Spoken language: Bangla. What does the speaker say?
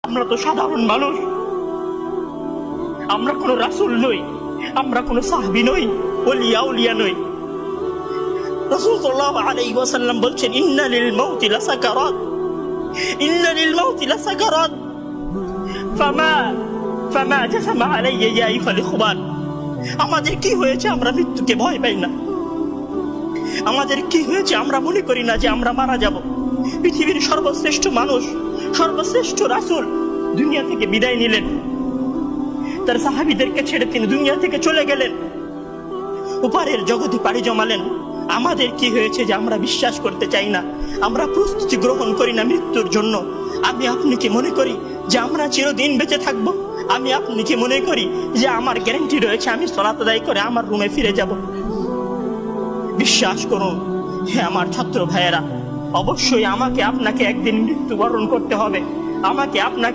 আমরা তো সাধারণ মানুষ, আমরা কোনো রাসূল নই, আমরা কোনো সাহাবী নই, ওলিয়া উলিয়া নই। রাসূল সাল্লাল্লাহু আলাইহি ওয়াসাল্লাম বলছেন, ইন্না লিল মাউতি লাসাকারাত, ইন্না লিল মাউতি লাসাকারাত, ফামা জাসামা আলাইয়া ইয়া আইয়ুহাল ইখওয়ান। আমাদের কি হয়েছে আমরা মৃত্যুকে ভয় পাই না? আমাদের কি হয়েছে আমরা মনে করি না যে আমরা মারা যাব? পৃথিবীর সর্বশ্রেষ্ঠ মানুষ, সর্বশ্রেষ্ঠ রাসূল দুনিয়া থেকে বিদায় নিলেন, তার সাহাবীদেরকে ছেড়ে তিনি দুনিয়া থেকে চলে গেলেন, উপরের জগতে পাড়ি জমালেন। আমাদের কি হয়েছে যে আমরা বিশ্বাস করতে চাই না, আমরা প্রস্তুতি গ্রহণ করি না মৃত্যুর জন্য? আমি আপনি কি মনে করি যে আমরা চিরদিন বেঁচে থাকবো? আমি আপনি কি মনে করি যে আমার গ্যারান্টি রয়েছে আমি সালাত আদায় করে আমার রুমে ফিরে যাব? বিশ্বাস করুন হে আমার ছাত্র ভাইয়েরা, অবশ্যই আমাকে আপনাকে একদিন মৃত্যুবরণ করতে হবে। আমাকে আপনাকে